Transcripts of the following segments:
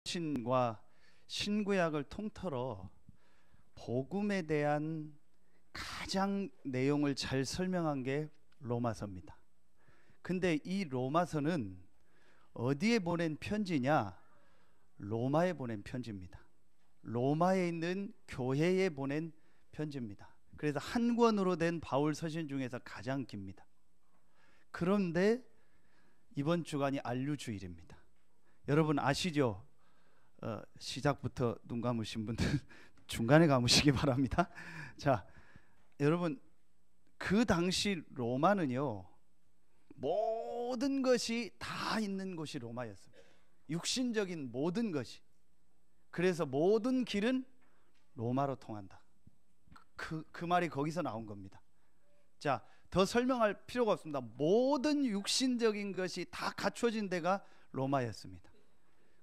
신과 신구약을 통틀어 복음에 대한 가장 내용을 잘 설명한 게 로마서입니다. 근데 이 로마서는 어디에 보낸 편지냐? 로마에 보낸 편지입니다. 로마에 있는 교회에 보낸 편지입니다. 그래서 한 권으로 된 바울 서신 중에서 가장 깁니다. 그런데 이번 주간이 안류주일입니다. 여러분 아시죠? 시작부터 눈 감으신 분들 중간에 감으시기 바랍니다. 자, 여러분 그 당시 로마는요, 모든 것이 다 있는 곳이 로마였습니다. 육신적인 모든 것이. 그래서 모든 길은 로마로 통한다. 그 말이 거기서 나온 겁니다. 자, 더 설명할 필요가 없습니다. 모든 육신적인 것이 다 갖춰진 데가 로마였습니다.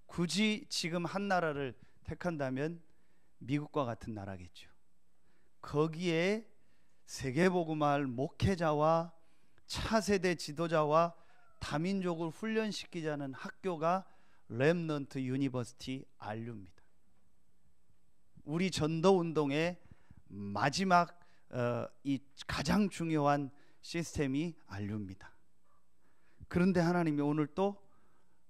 굳이 지금 한 나라를 택한다면 미국과 같은 나라겠죠. 거기에 세계복음화할 목회자와 차세대 지도자와 다민족을 훈련시키자는 학교가 렘넌트 유니버시티 RU입니다. 우리 전도운동의 마지막 이 가장 중요한 시스템이 RU입니다. 그런데 하나님이 오늘 또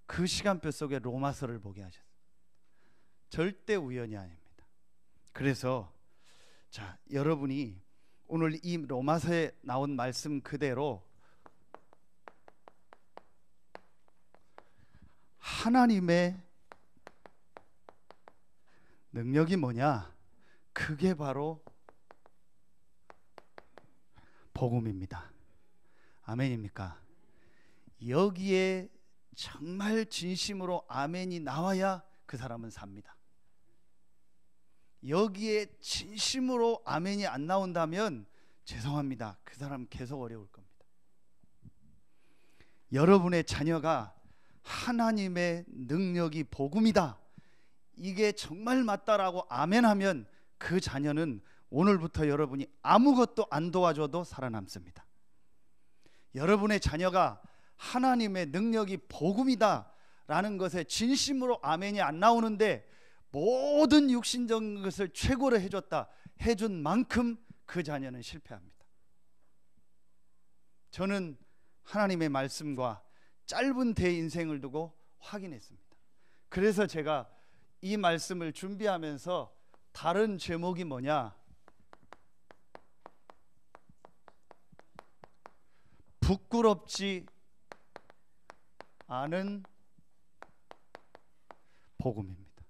그 시간표 속에 로마서를 보게 하셨어요. 절대 우연이 아닙니다. 그래서 자, 여러분이 오늘 이 로마서에 나온 말씀 그대로 하나님의 능력이 뭐냐? 그게 바로 복음입니다. 아멘입니까? 여기에 정말 진심으로 아멘이 나와야 그 사람은 삽니다. 여기에 진심으로 아멘이 안 나온다면 죄송합니다. 그 사람 계속 어려울 겁니다. 여러분의 자녀가 하나님의 능력이 복음이다, 이게 정말 맞다라고 아멘하면 그 자녀는 오늘부터 여러분이 아무것도 안 도와줘도 살아남습니다. 여러분의 자녀가 하나님의 능력이 복음이다 라는 것에 진심으로 아멘이 안 나오는데 모든 육신적인 것을 최고로 해준 만큼 그 자녀는 실패합니다. 저는 하나님의 말씀과 짧은 대 인생을 두고 확인했습니다. 그래서 제가 이 말씀을 준비하면서 다른 제목이 뭐냐? 부끄럽지 않은 복음입니다.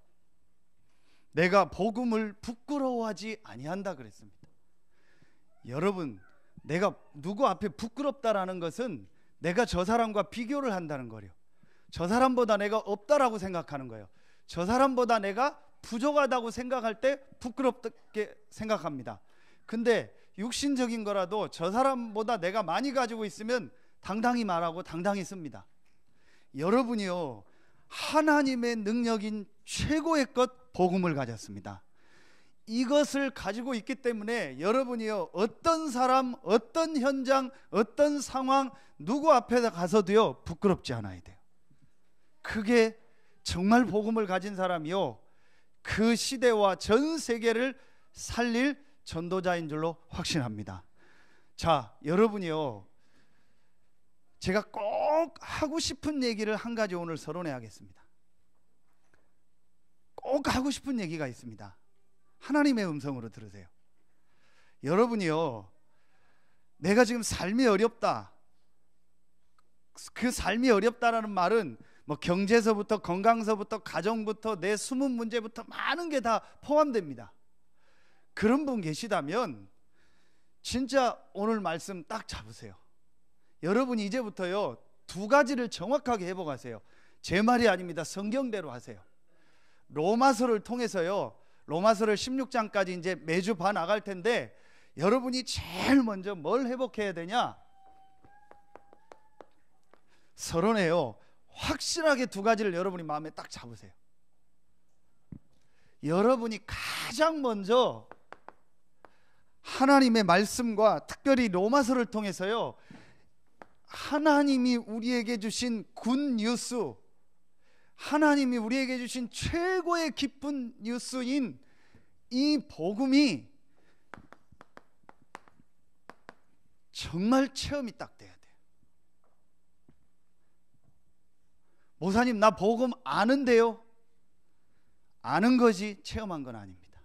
내가 복음을 부끄러워하지 아니한다 그랬습니다. 여러분, 내가 누구 앞에 부끄럽다라는 것은 내가 저 사람과 비교를 한다는 거예요. 저 사람보다 내가 없다라고 생각하는 거예요. 저 사람보다 내가 부족하다고 생각할 때 부끄럽게 생각합니다. 근데 육신적인 거라도 저 사람보다 내가 많이 가지고 있으면 당당히 말하고 당당히 씁니다. 여러분이요, 하나님의 능력인 최고의 것 복음을 가졌습니다. 이것을 가지고 있기 때문에 여러분이요, 어떤 사람, 어떤 현장, 어떤 상황, 누구 앞에 가서도요 부끄럽지 않아야 돼요. 그게 정말 복음을 가진 사람이요, 그 시대와 전 세계를 살릴 전도자인 줄로 확신합니다. 자, 여러분이요, 제가 꼭 하고 싶은 얘기를 한 가지 오늘 서론해야겠습니다. 꼭 하고 싶은 얘기가 있습니다. 하나님의 음성으로 들으세요. 여러분이요, 내가 지금 삶이 어렵다, 그 삶이 어렵다라는 말은 뭐 경제서부터 건강서부터 가정부터 내 숨은 문제부터 많은 게 다 포함됩니다. 그런 분 계시다면 진짜 오늘 말씀 딱 잡으세요. 여러분이 이제부터요 두 가지를 정확하게 회복하세요. 제 말이 아닙니다. 성경대로 하세요. 로마서를 통해서요, 로마서를 16장까지 이제 매주 봐 나갈 텐데 여러분이 제일 먼저 뭘 회복해야 되냐? 서론에요 확실하게 두 가지를 여러분이 마음에 딱 잡으세요. 여러분이 가장 먼저 하나님의 말씀과 특별히 로마서를 통해서요, 하나님이 우리에게 주신 굿 뉴스, 하나님이 우리에게 주신 최고의 기쁜 뉴스인 이 복음이 정말 체험이 딱 돼야 돼요. 목사님, 나 복음 아는데요. 아는 거지 체험한 건 아닙니다.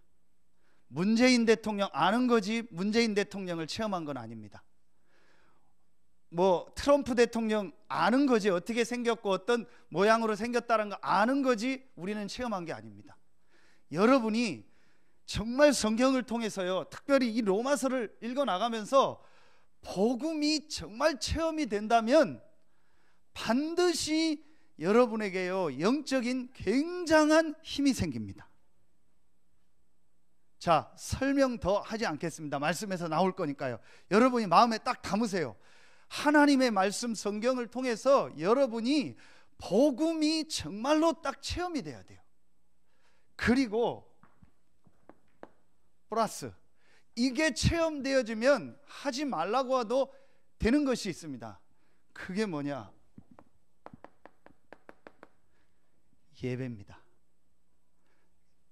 문재인 대통령 아는 거지 문재인 대통령을 체험한 건 아닙니다. 뭐 트럼프 대통령 아는 거지 어떻게 생겼고 어떤 모양으로 생겼다는 거 아는 거지 우리는 체험한 게 아닙니다. 여러분이 정말 성경을 통해서요, 특별히 이 로마서를 읽어 나가면서 복음이 정말 체험이 된다면 반드시 여러분에게요 영적인 굉장한 힘이 생깁니다. 자, 설명 더 하지 않겠습니다. 말씀에서 나올 거니까요. 여러분이 마음에 딱 담으세요. 하나님의 말씀 성경을 통해서 여러분이 복음이 정말로 딱 체험이 돼야 돼요. 그리고 플러스 이게 체험되어지면 하지 말라고 해도 되는 것이 있습니다. 그게 뭐냐? 예배입니다.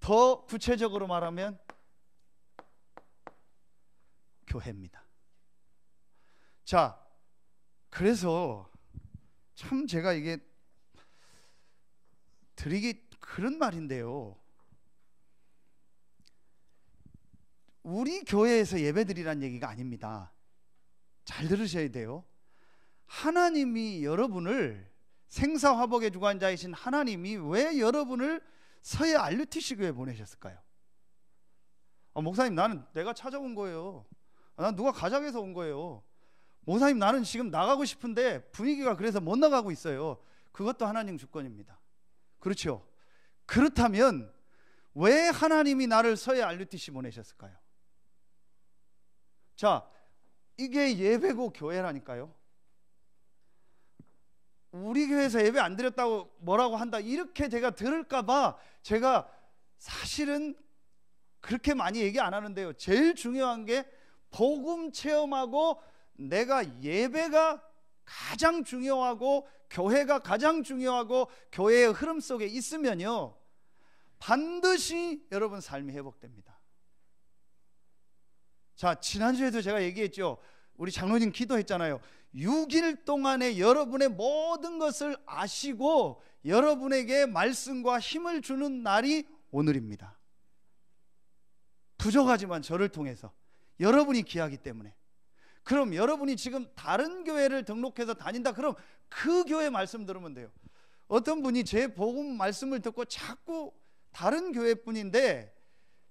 더 구체적으로 말하면 교회입니다. 자, 그래서 참 제가 이게 드리기 그런 말인데요, 우리 교회에서 예배드리란 얘기가 아닙니다. 잘 들으셔야 돼요. 하나님이 여러분을, 생사화복의 주관자이신 하나님이 왜 여러분을 서해 RUTC 교회에 보내셨을까요? 목사님, 나는 내가 찾아온 거예요. 난 누가 가작해서 온 거예요. 목사님, 나는 지금 나가고 싶은데 분위기가 그래서 못 나가고 있어요. 그것도 하나님 주권입니다. 그렇죠? 그렇다면 왜 하나님이 나를 서해 RUTC 보내셨을까요? 자, 이게 예배고 교회라니까요. 우리 교회에서 예배 안 드렸다고 뭐라고 한다 이렇게 제가 들을까봐 제가 사실은 그렇게 많이 얘기 안 하는데요, 제일 중요한 게 복음 체험하고 내가 예배가 가장 중요하고 교회가 가장 중요하고 교회의 흐름 속에 있으면요 반드시 여러분 삶이 회복됩니다. 자, 지난주에도 제가 얘기했죠. 우리 장로님 기도했잖아요. 6일 동안에 여러분의 모든 것을 아시고 여러분에게 말씀과 힘을 주는 날이 오늘입니다. 부족하지만 저를 통해서 여러분이 귀하기 때문에. 그럼 여러분이 지금 다른 교회를 등록해서 다닌다, 그럼 그 교회 말씀 들으면 돼요. 어떤 분이 제 복음 말씀을 듣고 자꾸 다른 교회 분인데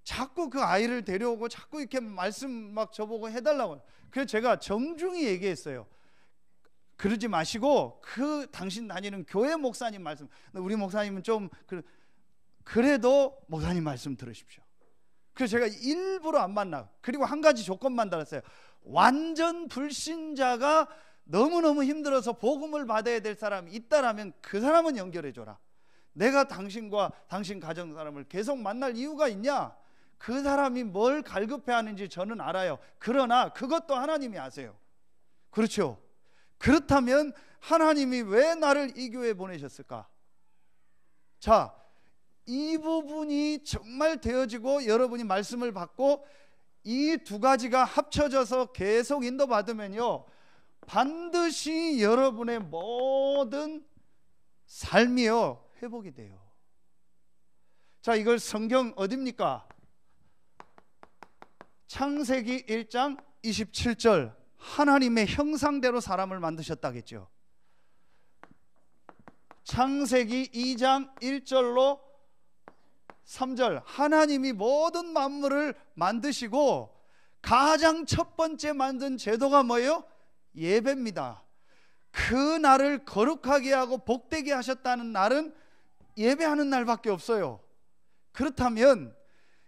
자꾸 그 아이를 데려오고 자꾸 이렇게 말씀 막 저보고 해달라고. 그래서 제가 정중히 얘기했어요. 그러지 마시고 그 당신 다니는 교회 목사님 말씀, 우리 목사님은 좀 그래도 목사님 말씀 들으십시오. 그래서 제가 일부러 안 만나. 그리고 한 가지 조건만 달았어요. 완전 불신자가 너무너무 힘들어서 복음을 받아야 될 사람이 있다라면 그 사람은 연결해 줘라. 내가 당신과 당신 가정 사람을 계속 만날 이유가 있냐? 그 사람이 뭘 갈급해 하는지 저는 알아요. 그러나 그것도 하나님이 아세요. 그렇죠? 그렇다면 하나님이 왜 나를 이 교회에 보내셨을까? 자, 이 부분이 정말 되어지고 여러분이 말씀을 받고 이 두 가지가 합쳐져서 계속 인도받으면요 반드시 여러분의 모든 삶이요 회복이 돼요. 자, 이걸 성경 어디입니까? 창세기 1장 27절, 하나님의 형상대로 사람을 만드셨다겠죠. 창세기 2장 1절로 3절, 하나님이 모든 만물을 만드시고 가장 첫 번째 만든 제도가 뭐예요? 예배입니다. 그 날을 거룩하게 하고 복되게 하셨다는 날은 예배하는 날밖에 없어요. 그렇다면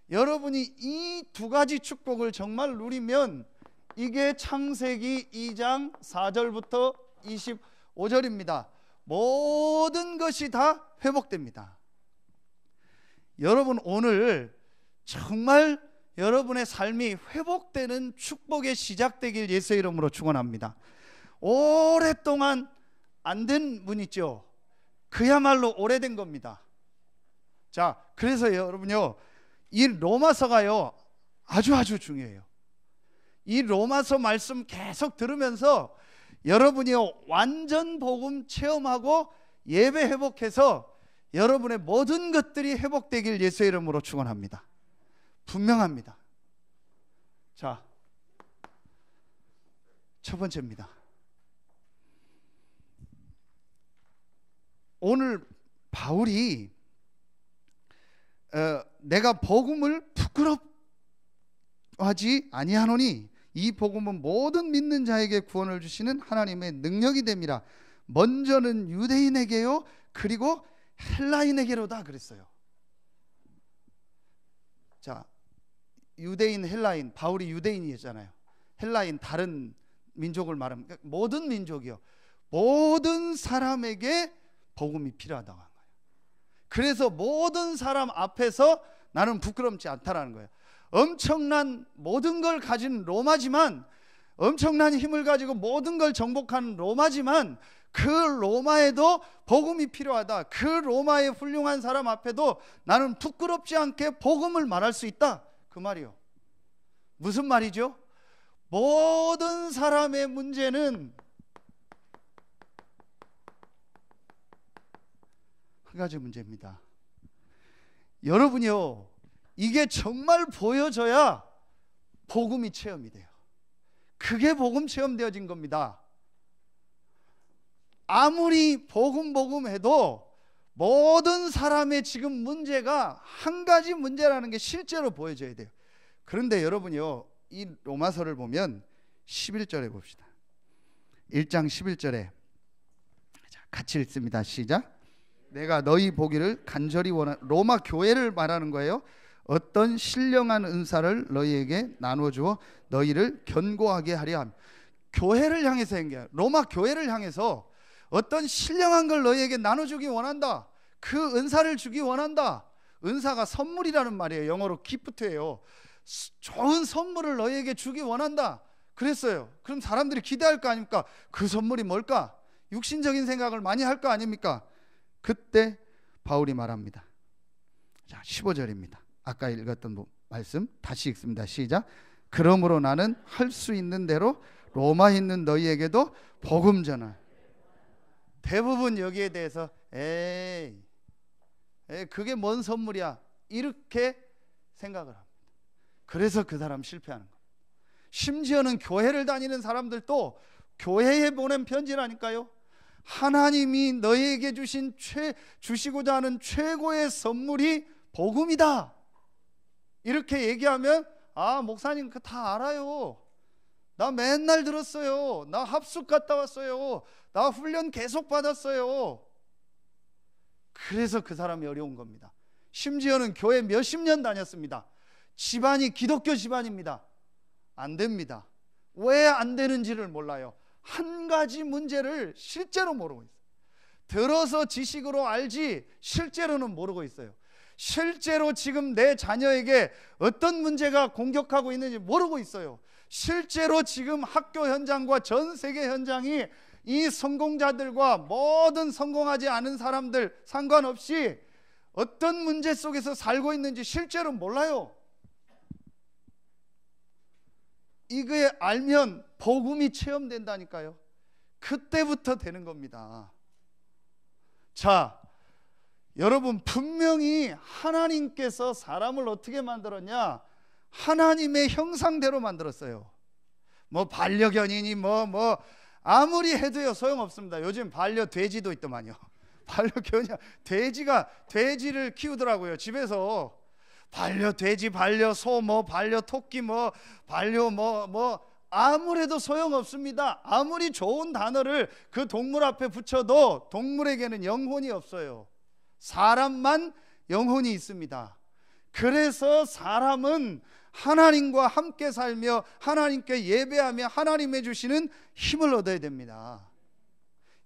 여러분이 이 두 가지 축복을 정말 누리면 이게 창세기 2장 4절부터 25절입니다. 모든 것이 다 회복됩니다. 여러분, 오늘 정말 여러분의 삶이 회복되는 축복의 시작되길 예수의 이름으로 축원합니다. 오랫동안 안 된 분 있죠. 그야말로 오래된 겁니다. 자, 그래서 여러분요, 이 로마서가요 아주 중요해요. 이 로마서 말씀 계속 들으면서 여러분이요 완전 복음 체험하고 예배 회복해서 여러분의 모든 것들이 회복되길 예수의 이름으로 축원합니다. 분명합니다. 자, 첫 번째입니다. 오늘 바울이 내가 복음을 부끄러워하지 아니하노니 이 복음은 모든 믿는 자에게 구원을 주시는 하나님의 능력이 됨이라. 먼저는 유대인에게요 그리고 헬라인에게로다 그랬어요. 자, 유대인, 헬라인, 바울이 유대인이었잖아요. 헬라인, 다른 민족을 말하면 모든 민족이요, 모든 사람에게 복음이 필요하다고 한 거예요. 그래서 모든 사람 앞에서 나는 부끄럽지 않다라는 거예요. 엄청난 모든 걸 가진 로마지만, 엄청난 힘을 가지고 모든 걸 정복한 로마지만 그 로마에도 복음이 필요하다. 그 로마의 훌륭한 사람 앞에도 나는 부끄럽지 않게 복음을 말할 수 있다, 그 말이요. 무슨 말이죠? 모든 사람의 문제는 한 가지 문제입니다. 여러분이요, 이게 정말 보여져야 복음이 체험이 돼요. 그게 복음 체험되어진 겁니다. 아무리 복음 해도 모든 사람의 지금 문제가 한 가지 문제라는 게 실제로 보여져야 돼요. 그런데 여러분이요, 이 로마서를 보면 11절에 봅시다. 1장 11절에 같이 읽습니다. 시작. 내가 너희 보기를 간절히 로마 교회를 말하는 거예요. 어떤 신령한 은사를 너희에게 나눠주어 너희를 견고하게 하려 함. 교회를 향해서 한 게, 로마 교회를 향해서 어떤 신령한 걸 너희에게 나눠주기 원한다. 그 은사를 주기 원한다. 은사가 선물이라는 말이에요. 영어로 기프트예요. 좋은 선물을 너희에게 주기 원한다 그랬어요. 그럼 사람들이 기대할 거 아닙니까? 그 선물이 뭘까? 육신적인 생각을 많이 할 거 아닙니까? 그때 바울이 말합니다. 자, 15절입니다. 아까 읽었던 말씀 다시 읽습니다. 시작. 그러므로 나는 할 수 있는 대로 로마에 있는 너희에게도 복음 전할. 대부분 여기에 대해서 에이 그게 뭔 선물이야, 이렇게 생각을 합니다. 그래서 그 사람 실패하는 겁니다. 심지어는 교회를 다니는 사람들도 교회에 보낸 편지라니까요. 하나님이 너희에게 주시고자 하는 최고의 선물이 복음이다, 이렇게 얘기하면 아, 목사님 그거 다 알아요. 나 맨날 들었어요. 나 합숙 갔다 왔어요. 나 훈련 계속 받았어요. 그래서 그 사람이 어려운 겁니다. 심지어는 교회 몇십 년 다녔습니다. 집안이 기독교 집안입니다. 안 됩니다. 왜 안 되는지를 몰라요. 한 가지 문제를 실제로 모르고 있어요. 들어서 지식으로 알지 실제로는 모르고 있어요. 실제로 지금 내 자녀에게 어떤 문제가 공격하고 있는지 모르고 있어요. 실제로 지금 학교 현장과 전 세계 현장이 이 성공자들과 모든 성공하지 않은 사람들 상관없이 어떤 문제 속에서 살고 있는지 실제로 몰라요. 이게 알면 복음이 체험된다니까요. 그때부터 되는 겁니다. 자, 여러분, 분명히 하나님께서 사람을 어떻게 만들었냐? 하나님의 형상대로 만들었어요. 뭐 반려견이니 뭐 아무리 해도요 소용없습니다. 요즘 반려돼지도 있더만요. 반려견이, 돼지를 키우더라고요. 집에서 반려돼지, 반려소, 반려토끼, 아무래도 소용없습니다. 아무리 좋은 단어를 그 동물 앞에 붙여도 동물에게는 영혼이 없어요. 사람만 영혼이 있습니다. 그래서 사람은 하나님과 함께 살며 하나님께 예배하며 하나님의 주시는 힘을 얻어야 됩니다.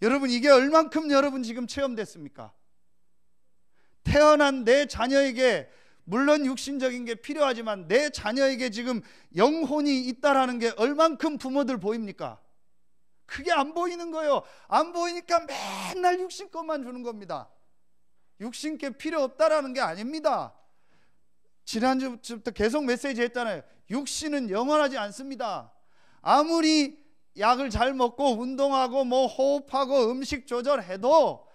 여러분, 이게 얼만큼 여러분 지금 체험됐습니까? 태어난 내 자녀에게 물론 육신적인 게 필요하지만 내 자녀에게 지금 영혼이 있다라는 게 얼만큼 부모들 보입니까? 그게 안 보이는 거예요. 안 보이니까 맨날 육신 것만 주는 겁니다. 육신께 필요 없다라는 게 아닙니다. 지난주부터 계속 메시지 했잖아요. 육신은 영원하지 않습니다. 아무리 약을 잘 먹고 운동하고 뭐 호흡하고 음식 조절해도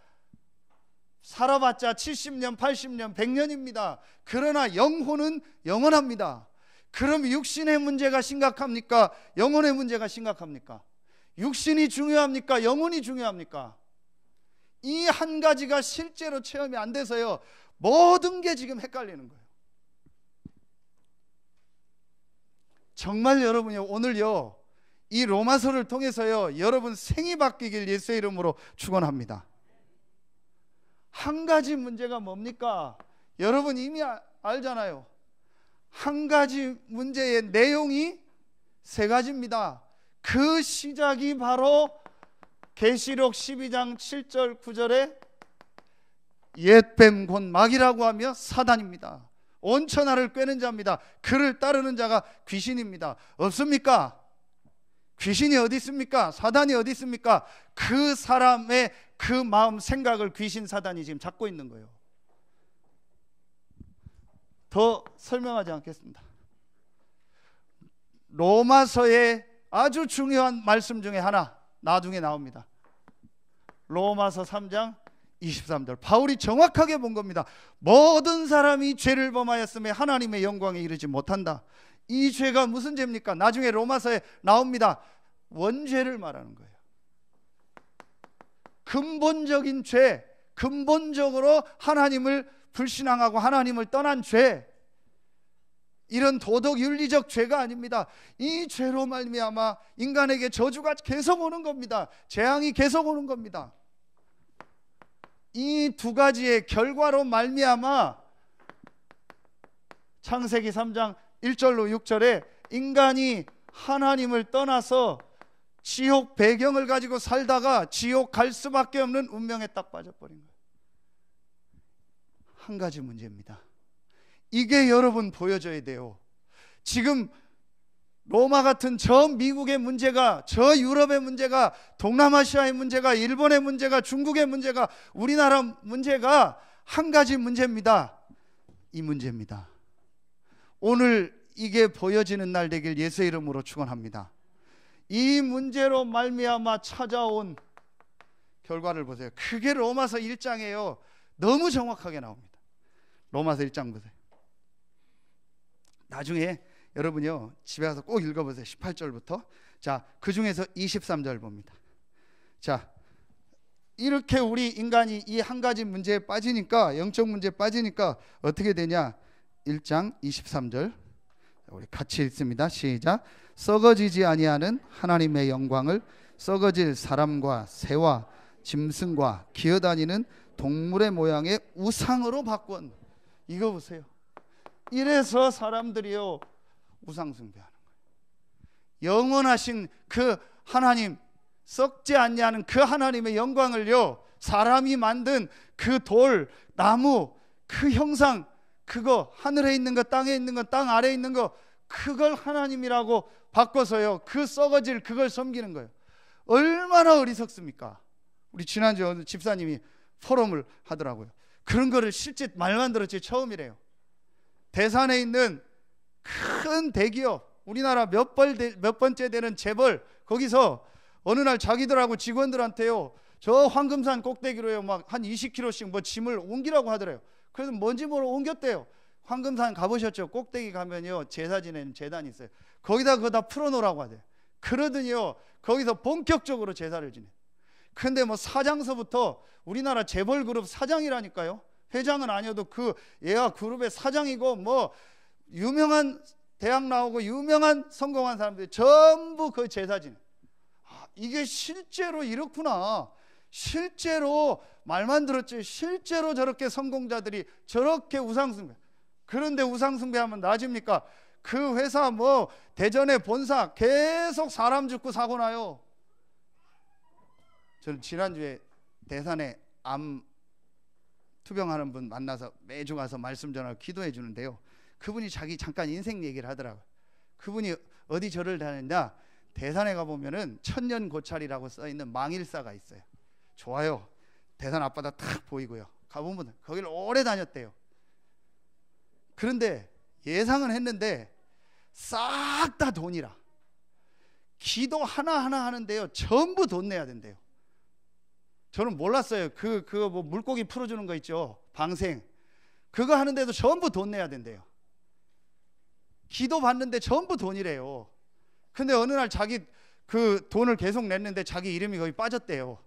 살아봤자 70년, 80년, 100년입니다. 그러나 영혼은 영원합니다. 그럼 육신의 문제가 심각합니까? 영혼의 문제가 심각합니까? 육신이 중요합니까? 영혼이 중요합니까? 이 한 가지가 실제로 체험이 안 돼서요, 모든 게 지금 헷갈리는 거예요. 정말 여러분요, 오늘요, 이 로마서를 통해서요, 여러분 생이 바뀌길 예수의 이름으로 축원합니다. 한 가지 문제가 뭡니까? 여러분 이미 알잖아요. 한 가지 문제의 내용이 세 가지입니다. 그 시작이 바로 계시록 12장 7절 9절에 옛뱀 곧 마귀라고 하며 사단입니다. 온천하를 꿰는 자입니다. 그를 따르는 자가 귀신입니다. 없습니까? 귀신이 어디 있습니까? 사단이 어디 있습니까? 그 사람의 그 마음 생각을 귀신 사단이 지금 잡고 있는 거예요. 더 설명하지 않겠습니다. 로마서의 아주 중요한 말씀 중에 하나 나중에 나옵니다. 로마서 3장 23절. 바울이 정확하게 본 겁니다. 모든 사람이 죄를 범하였으며 하나님의 영광에 이르지 못한다. 이 죄가 무슨 죄입니까? 나중에 로마서에 나옵니다. 원죄를 말하는 거예요. 근본적인 죄, 근본적으로 하나님을 불신앙하고 하나님을 떠난 죄, 이런 도덕 윤리적 죄가 아닙니다. 이 죄로 말미암아 인간에게 저주가 계속 오는 겁니다. 재앙이 계속 오는 겁니다. 이 두 가지의 결과로 말미암아 창세기 3장 1절로 6절에 인간이 하나님을 떠나서 지옥 배경을 가지고 살다가 지옥 갈 수밖에 없는 운명에 딱 빠져버린 거예요. 한 가지 문제입니다. 이게 여러분 보여져야 돼요. 지금 로마 같은 저 미국의 문제가, 저 유럽의 문제가, 동남아시아의 문제가, 일본의 문제가, 중국의 문제가, 우리나라 문제가 한 가지 문제입니다. 이 문제입니다. 오늘 이게 보여지는 날 되길 예수의 이름으로 축원합니다. 이 문제로 말미암아 찾아온 결과를 보세요. 그게 로마서 1장이에요. 너무 정확하게 나옵니다. 로마서 1장 보세요. 나중에 여러분요 집에 가서 꼭 읽어보세요. 18절부터. 자, 그 중에서 23절 봅니다. 자, 이렇게 우리 인간이 이 한 가지 문제에 빠지니까, 영적 문제에 빠지니까 어떻게 되냐? 1장 23절 우리 같이 읽습니다. 시작. 썩어지지 아니하는 하나님의 영광을 썩어질 사람과 새와 짐승과 기어다니는 동물의 모양의 우상으로 바꾼. 이거 보세요. 이래서 사람들이요 우상 숭배하는 거예요. 영원하신 그 하나님, 썩지 않냐는 그 하나님의 영광을요, 사람이 만든 그 돌, 나무, 그 형상, 그거 하늘에 있는 거, 땅에 있는 거, 땅 아래에 있는 거, 그걸 하나님이라고 바꿔서요 그 썩어질 그걸 섬기는 거예요. 얼마나 어리석습니까? 우리 지난주에 어느 집사님이 포럼을 하더라고요. 그런 거를 실제 말만 들었지 처음이래요. 대산에 있는 큰 대기업, 우리나라 몇 번째 되는 재벌, 거기서 어느 날 자기들하고 직원들한테요 저 황금산 꼭대기로요 막 한 20km씩 뭐 짐을 옮기라고 하더래요. 그래서 뭔지 모르고 옮겼대요. 황금산 가보셨죠? 꼭대기 가면요 제사 지내는 제단이 있어요. 거기다 그거 다 풀어놓으라고 하대요. 그러더니요 거기서 본격적으로 제사를 지내. 근데 뭐 사장서부터, 우리나라 재벌 그룹 사장이라니까요. 회장은 아니어도 그 얘가 그룹의 사장이고, 뭐 유명한 대학 나오고 유명한 성공한 사람들이 전부 그 제사 지내. 이게 실제로 이렇구나. 실제로 말만 들었지 실제로 저렇게 성공자들이 저렇게 우상숭배. 그런데 우상숭배하면 나집니까? 그 회사 뭐 대전의 본사 계속 사람 죽고 사고 나요. 저는 지난주에 대산에 암 투병하는 분 만나서 매주 가서 말씀 전하고 기도해 주는데요, 그분이 자기 잠깐 인생 얘기를 하더라고요. 그분이 어디 절을 다녔냐, 대산에 가보면은 천년고찰이라고 써있는 망일사가 있어요. 좋아요. 대산 앞바다 탁 보이고요. 가보면 거기를 오래 다녔대요. 그런데 예상은 했는데 싹 다 돈이라. 기도 하나하나 하는데요, 전부 돈 내야 된대요. 저는 몰랐어요. 그거 뭐 물고기 풀어주는 거 있죠, 방생. 그거 하는데도 전부 돈 내야 된대요. 기도 받는데 전부 돈이래요. 근데 어느 날 자기 그 돈을 계속 냈는데 자기 이름이 거기 빠졌대요.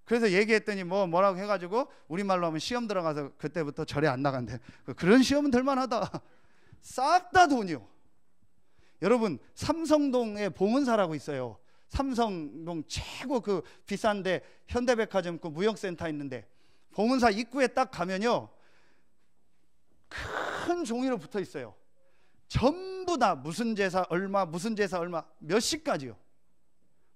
그래서 얘기했더니 뭐라고 해가지고 우리말로 하면 시험 들어가서 그때부터 절에 안 나간대. 그런 시험은 들만하다. 싹 다 돈이요. 여러분, 삼성동에 봉은사라고 있어요. 삼성동 최고 그 비싼데 현대백화점 그 무역센터 있는데, 봉은사 입구에 딱 가면요, 큰 종이로 붙어 있어요. 전부 다 무슨 제사 얼마, 무슨 제사 얼마, 몇 시까지요.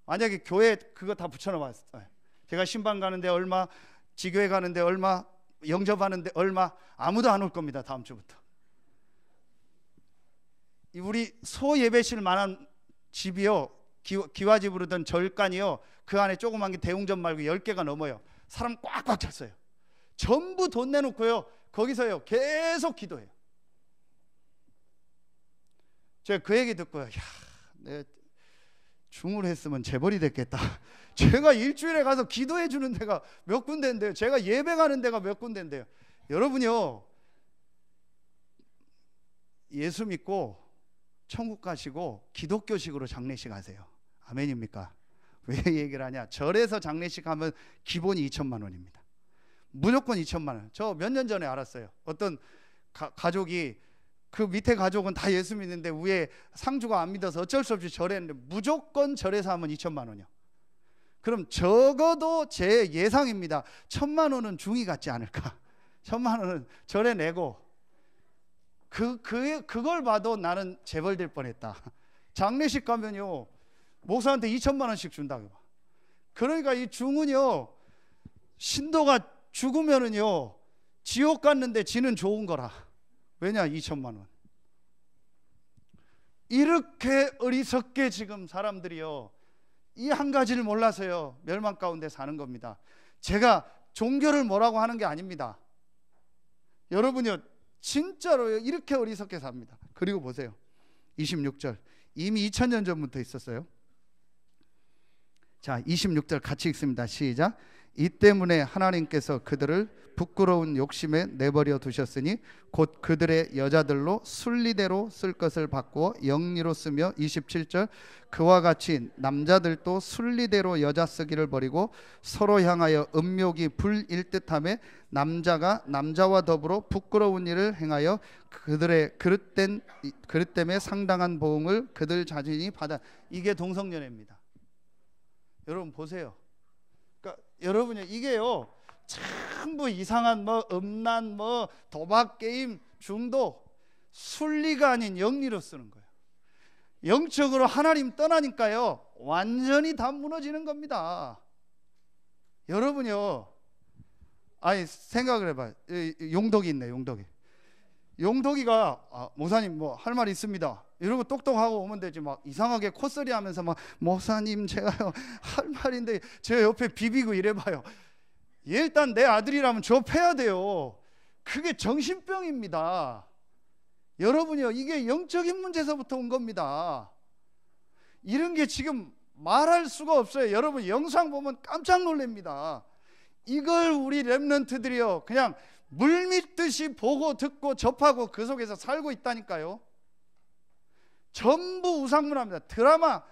만약에 교회 그거 다 붙여놓았어요. 제가 신방 가는데 얼마, 지교회 가는데 얼마, 영접하는데 얼마. 아무도 안 올 겁니다, 다음 주부터. 우리 소예배실 만한 집이요, 기와집 부르던 절간이요, 그 안에 조그만 게 대웅전 말고 10개가 넘어요. 사람 꽉꽉 찼어요. 전부 돈 내놓고요, 거기서요 계속 기도해요. 제가 그 얘기 듣고요, 야, 내가 중을 했으면 재벌이 됐겠다. 제가 일주일에 가서 기도해 주는 데가 몇 군데인데요, 제가 예배 가는 데가 몇 군데인데요. 여러분요, 예수 믿고 천국 가시고 기독교식으로 장례식 하세요. 아멘입니까? 왜 얘기를 하냐, 절에서 장례식 하면 기본이 2천만 원입니다. 무조건 2천만 원. 저 몇 년 전에 알았어요. 어떤 가족이, 그 밑에 가족은 다 예수 믿는데 위에 상주가 안 믿어서 어쩔 수 없이 절했는데 무조건 절에서 하면 2천만 원이요. 그럼 적어도 제 예상입니다. 1,000만 원은 중이 같지 않을까. 1,000만 원은 절에 내고, 그걸 봐도 나는 재벌 될 뻔했다. 장례식 가면요, 목사한테 2천만 원씩 준다고. 그러니까 이 중은요, 신도가 죽으면은요 지옥 갔는데 지는 좋은 거라. 왜냐, 2천만 원. 이렇게 어리석게 지금 사람들이요, 이 한 가지를 몰라서요 멸망 가운데 사는 겁니다. 제가 종교를 뭐라고 하는 게 아닙니다. 여러분이요, 진짜로요, 이렇게 어리석게 삽니다. 그리고 보세요, 26절. 이미 2000년 전부터 있었어요. 자, 26절 같이 읽습니다. 시작. 이 때문에 하나님께서 그들을 부끄러운 욕심에 내버려 두셨으니 곧 그들의 여자들로 순리대로 쓸 것을 바꾸어 영리로 쓰며, 27절. 그와 같이 남자들도 순리대로 여자 쓰기를 버리고 서로 향하여 음욕이 불일 듯하며 남자가 남자와 더불어 부끄러운 일을 행하여 그들의 그릇됨에 상당한 보응을 그들 자신이 받아. 이게 동성연애입니다. 여러분 보세요. 그러니까 여러분이 이게요, 전부 이상한 음란, 도박 게임, 중독, 순리가 아닌 영리로 쓰는 거예요. 영적으로 하나님 떠나니까요 완전히 다 무너지는 겁니다. 여러분요, 아니 생각을 해봐요. 용덕이 있네, 용덕이가 목사님 할 말 있습니다 이러고 똑똑하고 오면 되지, 막 이상하게 콧소리 하면서 막, 목사님 제가요 할 말인데, 제가 옆에 비비고 이래봐요. 얘 일단 내 아들이라면 접해야 돼요. 그게 정신병입니다. 여러분이요, 이게 영적인 문제에서부터 온 겁니다. 이런 게 지금 말할 수가 없어요. 여러분 영상 보면 깜짝 놀랍니다. 이걸 우리 렘넌트들이요 그냥 물밀듯이 보고 듣고 접하고 그 속에서 살고 있다니까요. 전부 우상문화입니다. 드라마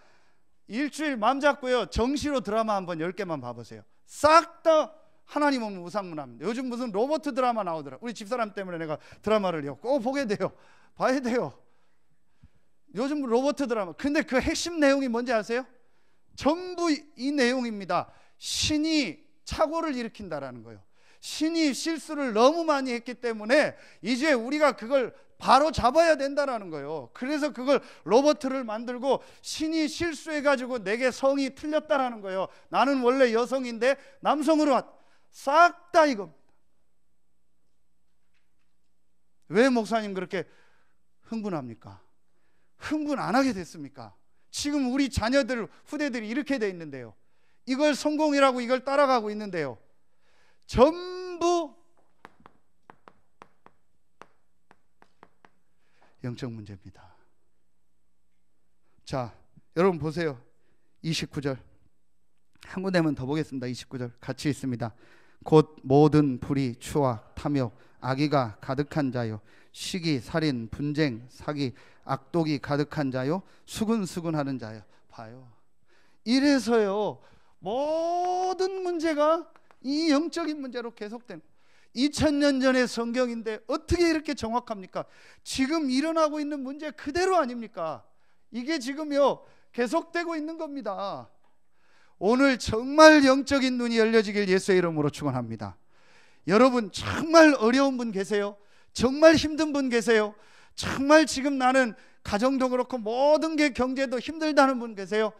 일주일 맘 잡고요, 정시로 드라마 한번 10개만 봐보세요. 싹 다 하나님 없는 우상문화입니다. 요즘 무슨 로봇 드라마 나오더라. 우리 집사람 때문에 내가 드라마를요 꼭 보게 돼요. 봐야 돼요. 요즘 로봇 드라마. 근데 그 핵심 내용이 뭔지 아세요? 전부 이 내용입니다. 신이 착오를 일으킨다라는 거예요. 신이 실수를 너무 많이 했기 때문에 이제 우리가 그걸 바로 잡아야 된다라는 거예요. 그래서 그걸 로봇을 만들고 신이 실수해가지고 내게 성이 틀렸다라는 거예요. 나는 원래 여성인데 남성으로 왔다. 싹 다 이겁니다. 왜 목사님 그렇게 흥분합니까? 흥분 안 하게 됐습니까? 지금 우리 자녀들, 후대들이 이렇게 돼 있는데요. 이걸 성공이라고 이걸 따라가고 있는데요. 전부 영적 문제입니다. 자, 여러분 보세요. 29절 한 군데만 더 보겠습니다. 29절 같이 있습니다. 곧 모든 불의, 추악, 탐욕, 악의가 가득한 자요, 시기, 살인, 분쟁, 사기, 악독이 가득한 자요, 수근수근하는 자요. 봐요. 이래서요, 모든 문제가 이 영적인 문제로 계속되는, 2000년 전의 성경인데 어떻게 이렇게 정확합니까? 지금 일어나고 있는 문제 그대로 아닙니까? 이게 지금요 계속되고 있는 겁니다. 오늘 정말 영적인 눈이 열려지길 예수의 이름으로 축원합니다. 여러분, 정말 어려운 분 계세요? 정말 힘든 분 계세요? 정말 지금 나는 가정도 그렇고 모든 게 경제도 힘들다는 분 계세요?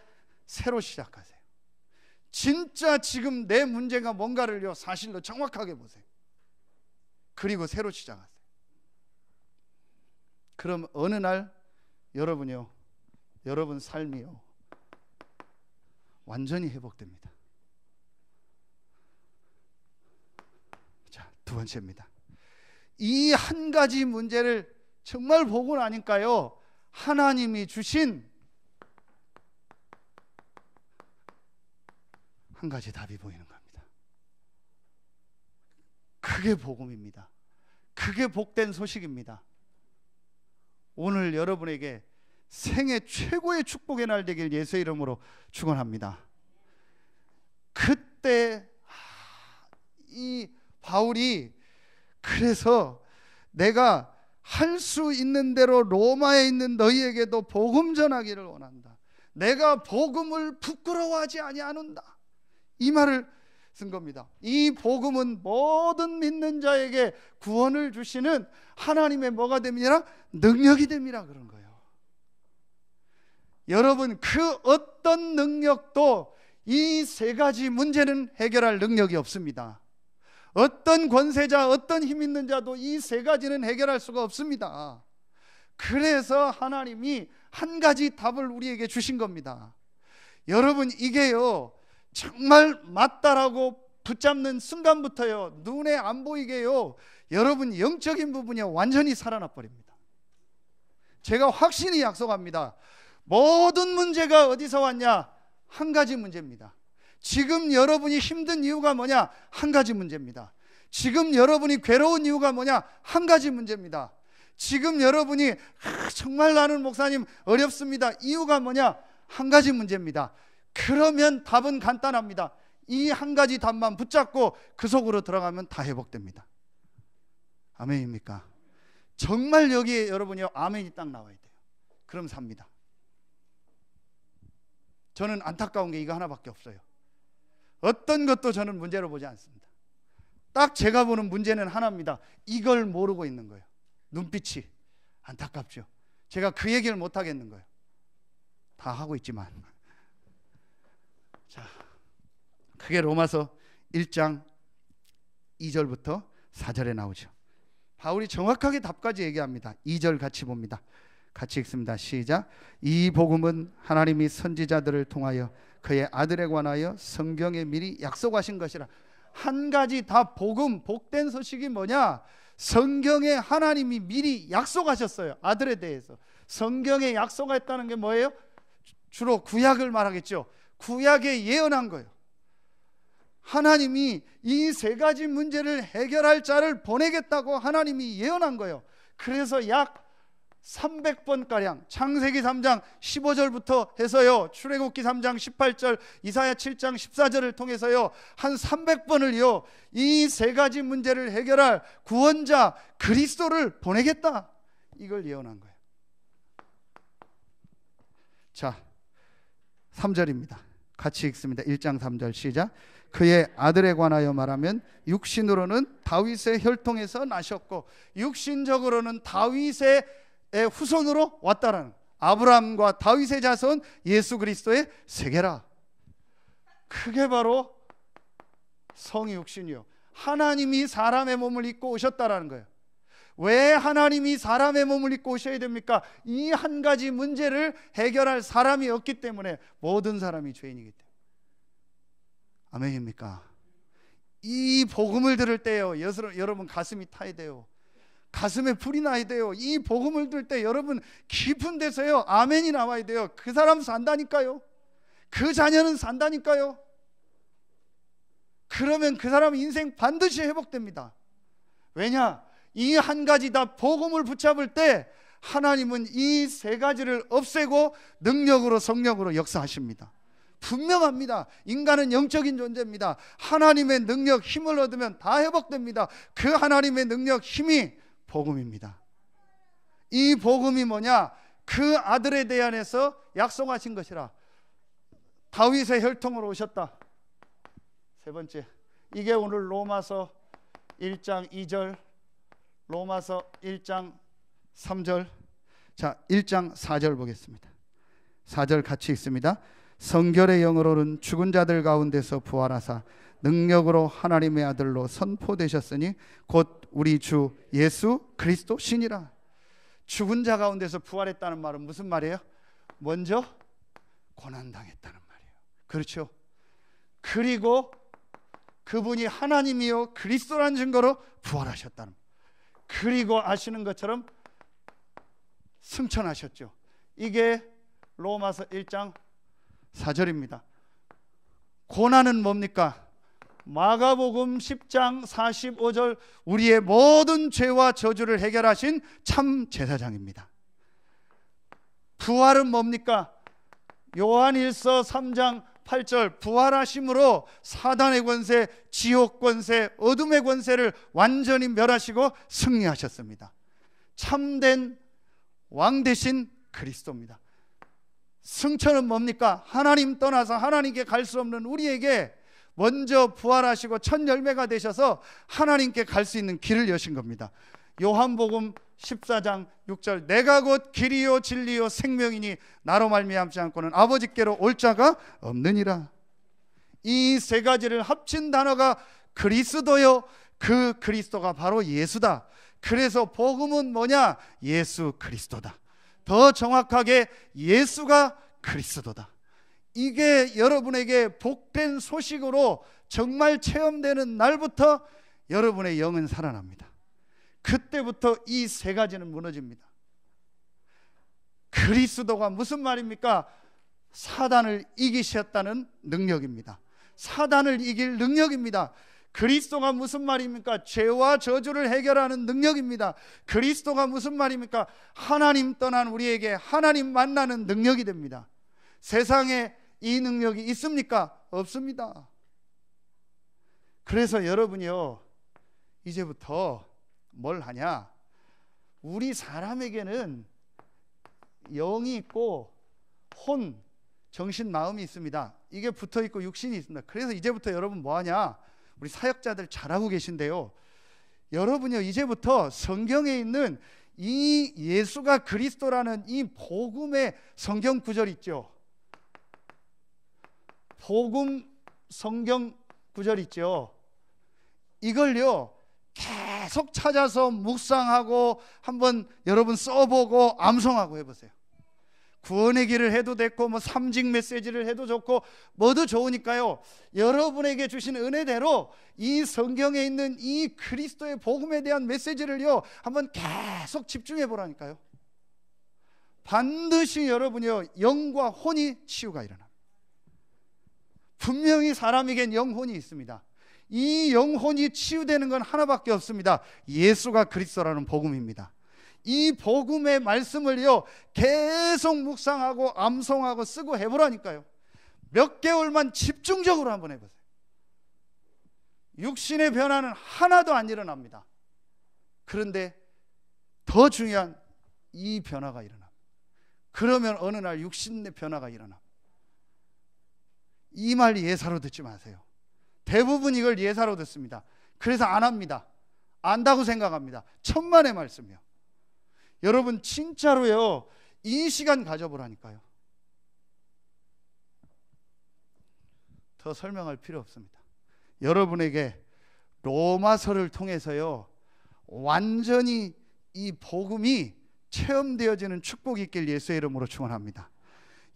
새로 시작하세요. 진짜 지금 내 문제가 뭔가를요 사실로 정확하게 보세요. 그리고 새로 시작하세요. 그럼 어느 날 여러분이요, 여러분 삶이요 완전히 회복됩니다. 자, 두 번째입니다. 이 한 가지 문제를 정말 보고 나니까요, 하나님이 주신 한 가지 답이 보이는 겁니다. 그게 복음입니다. 그게 복된 소식입니다. 오늘 여러분에게 생애 최고의 축복의 날 되길 예수의 이름으로 축원합니다. 그때 이 바울이 그래서 내가 할 수 있는 대로 로마에 있는 너희에게도 복음 전하기를 원한다. 내가 복음을 부끄러워하지 아니하는다. 이 말을 쓴 겁니다. 이 복음은 모든 믿는 자에게 구원을 주시는 하나님의 뭐가 됨이라? 능력이 됨이라 그런 거예요. 여러분, 그 어떤 능력도 이 세 가지 문제는 해결할 능력이 없습니다. 어떤 권세자, 어떤 힘 있는 자도 이 세 가지는 해결할 수가 없습니다. 그래서 하나님이 한 가지 답을 우리에게 주신 겁니다. 여러분, 이게요 정말 맞다라고 붙잡는 순간부터요 눈에 안 보이게요 여러분 영적인 부분이 완전히 살아나 버립니다. 제가 확신히 약속합니다. 모든 문제가 어디서 왔냐? 한 가지 문제입니다. 지금 여러분이 힘든 이유가 뭐냐? 한 가지 문제입니다. 지금 여러분이 괴로운 이유가 뭐냐? 한 가지 문제입니다. 지금 여러분이 정말 나는 목사님 어렵습니다. 이유가 뭐냐? 한 가지 문제입니다. 그러면 답은 간단합니다. 이 한 가지 답만 붙잡고 그 속으로 들어가면 다 회복됩니다. 아멘입니까? 정말 여기에 여러분이 아멘이 딱 나와야 돼요. 그럼 삽니다. 저는 안타까운 게 이거 하나밖에 없어요. 어떤 것도 저는 문제로 보지 않습니다. 딱 제가 보는 문제는 하나입니다. 이걸 모르고 있는 거예요. 눈빛이 안타깝죠. 제가 그 얘기를 못 하겠는 거예요. 다 하고 있지만. 자, 그게 로마서 1장 2절부터 4절에 나오죠. 바울이 정확하게 답까지 얘기합니다. 2절 같이 봅니다. 같이 읽습니다. 시작. 이 복음은 하나님이 선지자들을 통하여 그의 아들에 관하여 성경에 미리 약속하신 것이라. 한 가지 다 복음, 복된 소식이 뭐냐? 성경에 하나님이 미리 약속하셨어요. 아들에 대해서. 성경에 약속했다는 게 뭐예요? 주로 구약을 말하겠죠. 구약에 예언한 거예요. 하나님이 이 세 가지 문제를 해결할 자를 보내겠다고 하나님이 예언한 거예요. 그래서 약 300번가량 창세기 3장 15절부터 해서요, 출애굽기 3장 18절, 이사야 7장 14절을 통해서요 한 300번을요 이 세 가지 문제를 해결할 구원자 그리스도를 보내겠다, 이걸 예언한 거예요. 자, 3절입니다. 같이 읽습니다. 1장 3절 시작. 그의 아들에 관하여 말하면 육신으로는 다윗의 혈통에서 나셨고 육신적으로는 다윗의 후손으로 왔다라는, 아브라함과 다윗의 자손 예수 그리스도의 세계라. 그게 바로 성육신이요, 하나님이 사람의 몸을 입고 오셨다라는 거예요. 왜 하나님이 사람의 몸을 입고 오셔야 됩니까? 이 한 가지 문제를 해결할 사람이 없기 때문에 모든 사람이 죄인이기 때문에. 아멘입니까? 이 복음을 들을 때요, 여러분 가슴이 타야 돼요. 가슴에 불이 나야 돼요. 이 복음을 들을 때 여러분 깊은 데서요 아멘이 나와야 돼요. 그 사람 산다니까요. 그 자녀는 산다니까요. 그러면 그 사람 인생 반드시 회복됩니다. 왜냐? 이 한 가지 다 복음을 붙잡을 때 하나님은 이 세 가지를 없애고 능력으로 성령으로 역사하십니다. 분명합니다. 인간은 영적인 존재입니다. 하나님의 능력, 힘을 얻으면 다 회복됩니다. 그 하나님의 능력, 힘이 복음입니다. 이 복음이 뭐냐? 그 아들에 대하여서 약속하신 것이라. 다윗의 혈통으로 오셨다. 세 번째, 이게 오늘 로마서 1장 2절, 로마서 1장 3절. 자, 1장 4절 보겠습니다. 4절 같이 읽습니다. 성결의 영으로는 죽은 자들 가운데서 부활하사 능력으로 하나님의 아들로 선포되셨으니 곧 우리 주 예수 그리스도 신이라. 죽은 자 가운데서 부활했다는 말은 무슨 말이에요? 먼저 고난당했다는 말이에요. 그렇죠? 그리고 그분이 하나님이요 그리스도라는 증거로 부활하셨다는, 그리고 아시는 것처럼 승천하셨죠. 이게 로마서 1장 4절입니다. 고난은 뭡니까? 마가복음 10장 45절, 우리의 모든 죄와 저주를 해결하신 참 제사장입니다. 부활은 뭡니까? 요한일서 3장 8절, 부활하심으로 사단의 권세, 지옥 권세, 어둠의 권세를 완전히 멸하시고 승리하셨습니다. 참된 왕 되신 그리스도입니다. 승천은 뭡니까? 하나님 떠나서 하나님께 갈 수 없는 우리에게 먼저 부활하시고 첫 열매가 되셔서 하나님께 갈 수 있는 길을 여신 겁니다. 요한복음 14장 6절, 내가 곧 길이요 진리요 생명이니 나로 말미암지 않고는 아버지께로 올 자가 없느니라. 이 세 가지를 합친 단어가 그리스도요, 그 그리스도가 바로 예수다. 그래서 복음은 뭐냐? 예수 그리스도다. 더 정확하게 예수가 그리스도다. 이게 여러분에게 복된 소식으로 정말 체험되는 날부터 여러분의 영은 살아납니다. 그때부터 이 세 가지는 무너집니다. 그리스도가 무슨 말입니까? 사단을 이기셨다는 능력입니다. 사단을 이길 능력입니다. 그리스도가 무슨 말입니까? 죄와 저주를 해결하는 능력입니다. 그리스도가 무슨 말입니까? 하나님 떠난 우리에게 하나님 만나는 능력이 됩니다. 세상에 이 능력이 있습니까? 없습니다. 그래서 여러분이요, 이제부터 뭘 하냐? 우리 사람에게는 영이 있고 혼, 정신, 마음이 있습니다. 이게 붙어 있고 육신이 있습니다. 그래서 이제부터 여러분 뭐 하냐? 우리 사역자들 잘하고 계신데요, 여러분요 이제부터 성경에 있는 이 예수가 그리스도라는 이 복음의 성경 구절 있죠. 복음 성경 구절 있죠. 이걸요 계속 찾아서 묵상하고 한번 여러분 써보고 암송하고 해보세요. 구원의 길을 해도 됐고 뭐 삼직 메시지를 해도 좋고 뭐도 좋으니까요, 여러분에게 주신 은혜대로 이 성경에 있는 이 그리스도의 복음에 대한 메시지를요 한번 계속 집중해 보라니까요. 반드시 여러분이요 영과 혼이 치유가 일어납니다. 분명히 사람에겐 영혼이 있습니다. 이 영혼이 치유되는 건 하나밖에 없습니다. 예수가 그리스도라는 복음입니다. 이 복음의 말씀을요 계속 묵상하고 암송하고 쓰고 해보라니까요. 몇 개월만 집중적으로 한번 해보세요. 육신의 변화는 하나도 안 일어납니다. 그런데 더 중요한 이 변화가 일어납니다. 그러면 어느 날 육신의 변화가 일어납니다. 이 말 예사로 듣지 마세요. 대부분 이걸 예사로 듣습니다. 그래서 안 합니다. 안다고 생각합니다. 천만의 말씀이요. 여러분 진짜로요 이 시간 가져보라니까요. 더 설명할 필요 없습니다. 여러분에게 로마서를 통해서요 완전히 이 복음이 체험되어지는 축복이 있길 예수의 이름으로 축원합니다.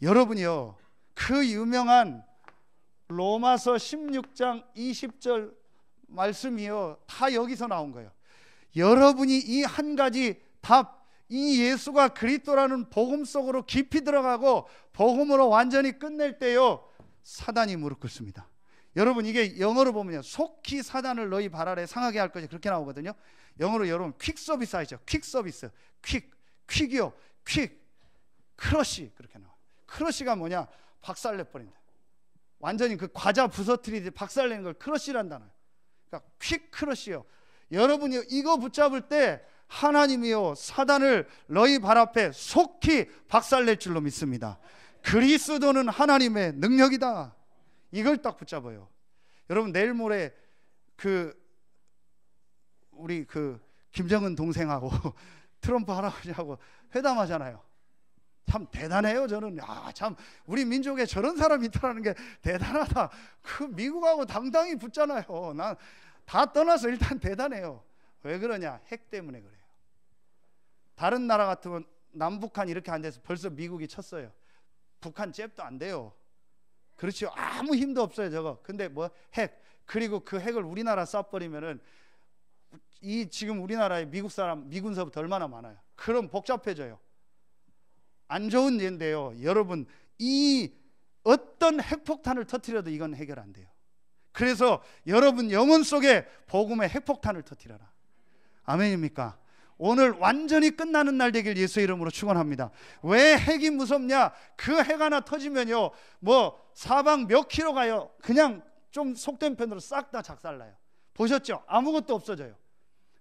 여러분이요, 그 유명한 로마서 16장 20절 말씀이요, 다 여기서 나온 거예요. 여러분이 이 한 가지 답, 이 예수가 그리스도라는 복음 속으로 깊이 들어가고 복음으로 완전히 끝낼 때요, 사단이 무릎 꿇습니다. 여러분, 이게 영어로 보면요, 속히 사단을 너희 발 아래 상하게 할 것이, 그렇게 나오거든요. 영어로 여러분 퀵 서비스 아시죠? 퀵 서비스, 퀵이요, 퀵 크러쉬, 그렇게 나와요. 크러쉬가 뭐냐? 박살내 버린다. 완전히 그 과자 부서뜨리듯이 박살내는 걸 크러쉬란 단어예요. 그러니까 퀵 크러쉬요. 여러분이 이거 붙잡을 때 하나님이요, 사단을 너희 발 앞에 속히 박살낼 줄로 믿습니다. 그리스도는 하나님의 능력이다. 이걸 딱 붙잡아요. 여러분, 내일 모레 우리 김정은 동생하고 트럼프 할아버지하고 회담하잖아요. 참 대단해요. 저는 참 우리 민족에 저런 사람이 있다는 게 대단하다. 그 미국하고 당당히 붙잖아요. 난 다 떠나서 일단 대단해요. 왜 그러냐? 핵 때문에 그래요. 다른 나라 같으면 남북한 이렇게 안 돼서 벌써 미국이 쳤어요. 북한 잽도 안 돼요. 그렇죠. 아무 힘도 없어요, 저거. 근데 뭐 핵, 그리고 그 핵을 우리나라 쏴버리면은 이 지금 우리나라에 미국 사람, 미군서부터 얼마나 많아요. 그럼 복잡해져요. 안 좋은 예인데요, 여러분, 이 어떤 핵폭탄을 터뜨려도 이건 해결 안 돼요. 그래서 여러분 영혼 속에 복음의 핵폭탄을 터뜨려라. 아멘입니까? 오늘 완전히 끝나는 날 되길 예수의 이름으로 축원합니다. 왜 핵이 무섭냐? 그 핵 하나 터지면요, 뭐 사방 몇 킬로 가요. 그냥 좀 속된 편으로 싹 다 작살나요. 보셨죠? 아무것도 없어져요.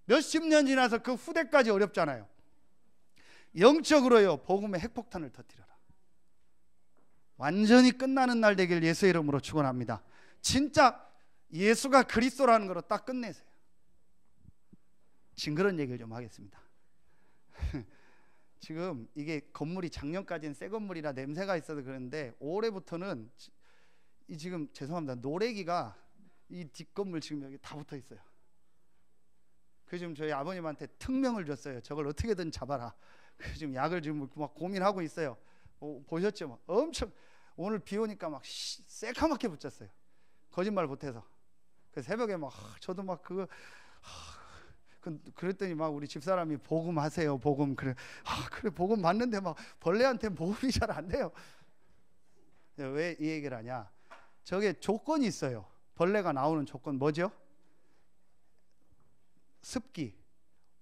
몇십 년 지나서 그 후대까지 어렵잖아요. 영적으로요, 복음의 핵폭탄을 터뜨려라. 완전히 끝나는 날 되길 예수의 이름으로 축원합니다. 진짜 예수가 그리스도라는 거로 딱 끝내세요. 징그러운 얘기를 좀 하겠습니다. 지금 이게 건물이 작년까지는 새 건물이라 냄새가 있어서 그런데 올해부터는 지금 죄송합니다, 노래기가 이 뒷건물 지금 여기 다 붙어 있어요. 그래서 지금 저희 아버님한테 특명을 줬어요. 저걸 어떻게든 잡아라. 그래서 지금 약을 지금 막 고민하고 있어요. 보셨죠? 막 엄청 오늘 비 오니까 막 새카맣게 붙였어요. 거짓말 못해서. 그래서 새벽에 막 저도 막 그랬더니 막 우리 집사람이 복음 하세요, 복음. 그래 복음 맞는데 막 벌레한테 복음이 잘 안 돼요. 왜 이 얘기를 하냐? 저게 조건이 있어요. 벌레가 나오는 조건 뭐죠? 습기,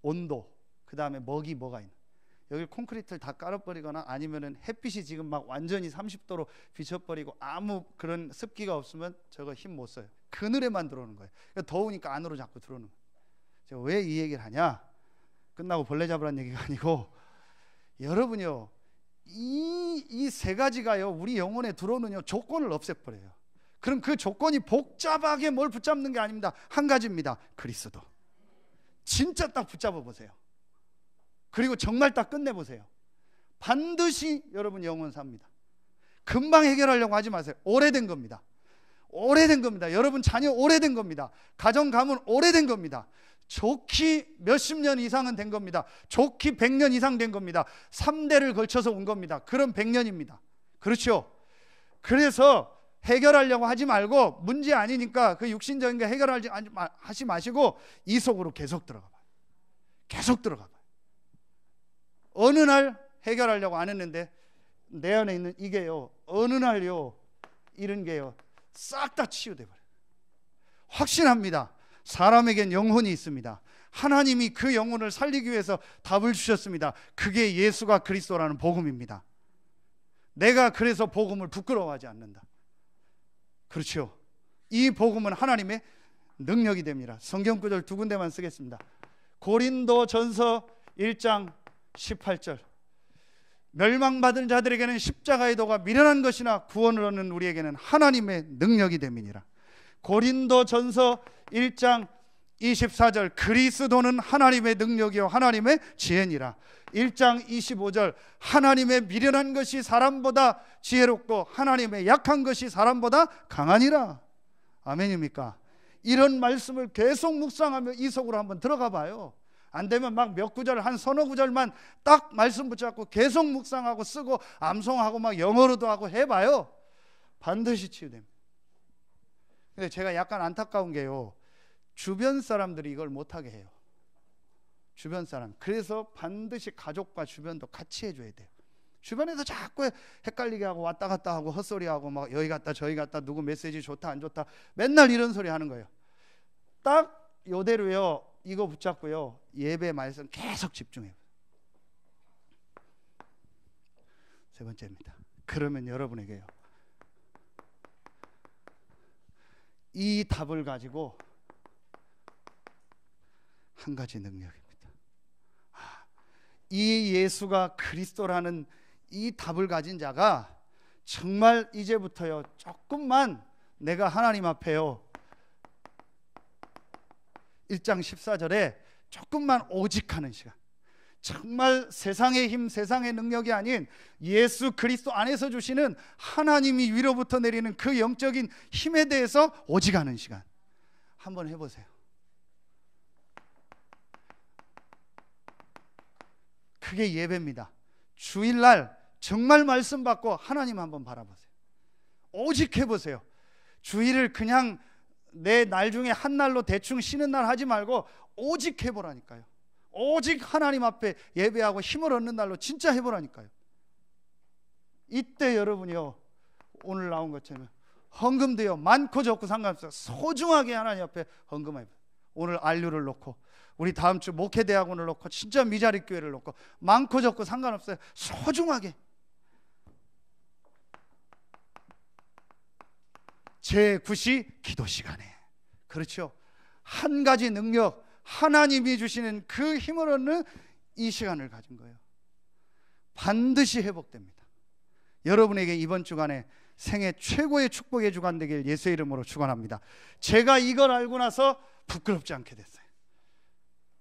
온도, 그 다음에 먹이 뭐가 있는. 여기 콘크리트를 다 깔아버리거나 아니면은 햇빛이 지금 막 완전히 30도로 비춰버리고 아무 그런 습기가 없으면 저거 힘 못 써요. 그늘에만 들어오는 거예요. 더우니까 안으로 자꾸 들어오는 거예요. 제가 왜 이 얘기를 하냐? 끝나고 벌레 잡으라는 얘기가 아니고, 여러분요, 이 세 가지가요, 우리 영혼에 들어오는 조건을 없애버려요. 그럼 그 조건이 복잡하게 뭘 붙잡는 게 아닙니다. 한 가지입니다. 그리스도. 진짜 딱 붙잡아 보세요. 그리고 정말 딱 끝내보세요. 반드시 여러분 영혼 삽니다. 금방 해결하려고 하지 마세요. 오래된 겁니다. 오래된 겁니다. 여러분 자녀 오래된 겁니다. 가정 가문 오래된 겁니다. 좋기 몇십 년 이상은 된 겁니다. 좋기 100년 이상 된 겁니다. 3대를 걸쳐서 온 겁니다. 그럼 100년입니다. 그렇죠? 그래서 해결하려고 하지 말고, 문제 아니니까 그 육신적인 거 해결하지 마시고 이 속으로 계속 들어가 봐요. 계속 들어가 봐요. 어느 날 해결하려고 안 했는데 내 안에 있는 이게요, 어느 날요, 이런 게요 싹 다 치유돼 버려요. 확신합니다. 사람에겐 영혼이 있습니다. 하나님이 그 영혼을 살리기 위해서 답을 주셨습니다. 그게 예수가 그리스도라는 복음입니다. 내가 그래서 복음을 부끄러워하지 않는다. 그렇죠? 이 복음은 하나님의 능력이 됩니다. 성경 구절 두 군데만 쓰겠습니다. 고린도전서 1장 18절. 멸망받은 자들에게는 십자가의 도가 미련한 것이나 구원을 얻는 우리에게는 하나님의 능력이 됨이니라. 고린도전서 1장 24절. 그리스도는 하나님의 능력이요 하나님의 지혜니라. 1장 25절. 하나님의 미련한 것이 사람보다 지혜롭고 하나님의 약한 것이 사람보다 강하니라. 아멘입니까? 이런 말씀을 계속 묵상하며 이 속으로 한번 들어가 봐요. 안 되면 막 몇 구절, 한 서너 구절만 딱 말씀 붙잡고 계속 묵상하고 쓰고 암송하고 막 영어로도 하고 해봐요. 반드시 치유됩니다. 근데 제가 약간 안타까운 게요, 주변 사람들이 이걸 못하게 해요. 주변 사람. 그래서 반드시 가족과 주변도 같이 해줘야 돼요. 주변에서 자꾸 헷갈리게 하고 왔다 갔다 하고 헛소리하고 막 여기 갔다 저기 갔다 누구 메시지 좋다 안 좋다 맨날 이런 소리 하는 거예요. 딱 요대로요, 이거 붙잡고요, 예배 말씀 계속 집중해요. 세 번째입니다. 그러면 여러분에게요, 이 답을 가지고 한 가지 능력입니다. 이 예수가 그리스도라는 이 답을 가진 자가 정말 이제부터요, 조금만 내가 하나님 앞에요, 1장 14절에 조금만 오직하는 시간, 정말 세상의 힘, 세상의 능력이 아닌 예수 그리스도 안에서 주시는 하나님이 위로부터 내리는 그 영적인 힘에 대해서 오직하는 시간 한번 해보세요. 그게 예배입니다. 주일날 정말 말씀 받고 하나님 한번 바라보세요. 오직 해보세요. 주일을 그냥 내 날 중에 한 날로 대충 쉬는 날 하지 말고 오직 해보라니까요. 오직 하나님 앞에 예배하고 힘을 얻는 날로 진짜 해보라니까요. 이때 여러분이요, 오늘 나온 것처럼 헌금도요, 많고 적고 상관없어요. 소중하게 하나님 앞에 헌금해요. 오늘 안류를 놓고 우리 다음 주 목회대학원을 놓고 진짜 미자리 교회를 놓고 많고 적고 상관없어요. 소중하게 제9시 기도 시간에, 그렇죠, 한 가지 능력, 하나님이 주시는 그 힘을 얻는 이 시간을 가진 거예요. 반드시 회복됩니다. 여러분에게 이번 주간에 생애 최고의 축복의 주간 되길 예수의 이름으로 축원합니다. 제가 이걸 알고 나서 부끄럽지 않게 됐어요.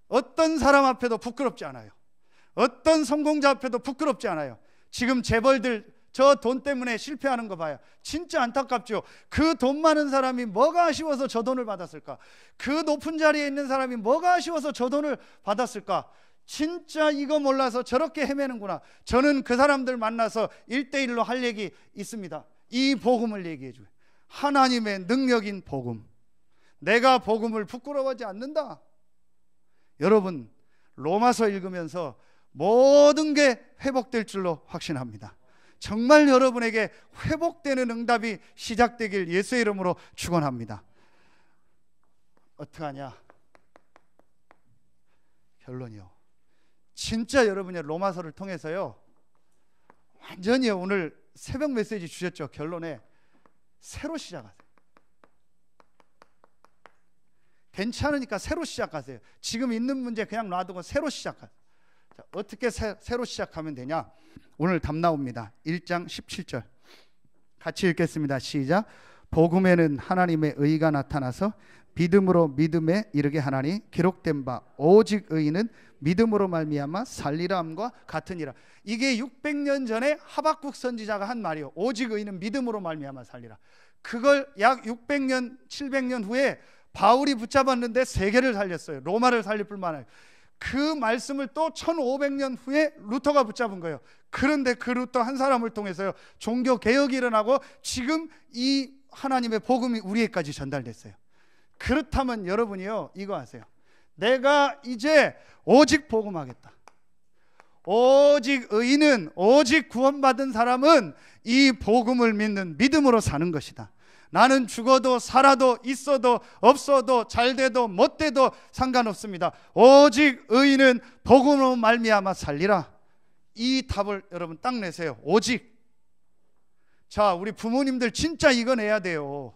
어떤 사람 앞에도 부끄럽지 않아요. 어떤 성공자 앞에도 부끄럽지 않아요. 지금 재벌들 저 돈 때문에 실패하는 거 봐요. 진짜 안타깝죠. 그 돈 많은 사람이 뭐가 아쉬워서 저 돈을 받았을까? 그 높은 자리에 있는 사람이 뭐가 아쉬워서 저 돈을 받았을까? 진짜 이거 몰라서 저렇게 헤매는구나. 저는 그 사람들 만나서 1대1로 할 얘기 있습니다. 이 복음을 얘기해 줘요. 하나님의 능력인 복음. 내가 복음을 부끄러워하지 않는다. 여러분, 로마서 읽으면서 모든 게 회복될 줄로 확신합니다. 정말 여러분에게 회복되는 응답이 시작되길 예수의 이름으로 축원합니다. 어떡하냐? 결론이요, 진짜 여러분이 로마서를 통해서요, 완전히 오늘 새벽 메시지 주셨죠. 결론에 새로 시작하세요. 괜찮으니까 새로 시작하세요. 지금 있는 문제 그냥 놔두고 새로 시작하세요. 자, 어떻게 새로 시작하면 되냐? 오늘 답 나옵니다. 1장 17절 같이 읽겠습니다. 시작. 복음에는 하나님의 의가 나타나서 믿음으로 믿음에 이르게 하나니 기록된 바 오직 의인은 믿음으로 말미암아 살리라 함과 같으니라. 이게 600년 전에 하박국 선지자가 한 말이요. 오직 의인은 믿음으로 말미암아 살리라. 그걸 약 600년 700년 후에 바울이 붙잡았는데 세계를 살렸어요. 로마를 살릴 뿐만 아니라 그 말씀을 또 1500년 후에 루터가 붙잡은 거예요. 그런데 그 루터 한 사람을 통해서요, 종교 개혁이 일어나고 지금 이 하나님의 복음이 우리에게까지 전달됐어요. 그렇다면 여러분이요, 이거 아세요? 내가 이제 오직 복음하겠다. 오직 의인은, 오직 구원받은 사람은 이 복음을 믿는 믿음으로 사는 것이다. 나는 죽어도 살아도 있어도 없어도 잘돼도 못돼도 상관없습니다. 오직 의인은 복음으로 말미암아 살리라. 이 답을 여러분 딱 내세요. 오직. 자, 우리 부모님들 진짜 이거 내야 돼요.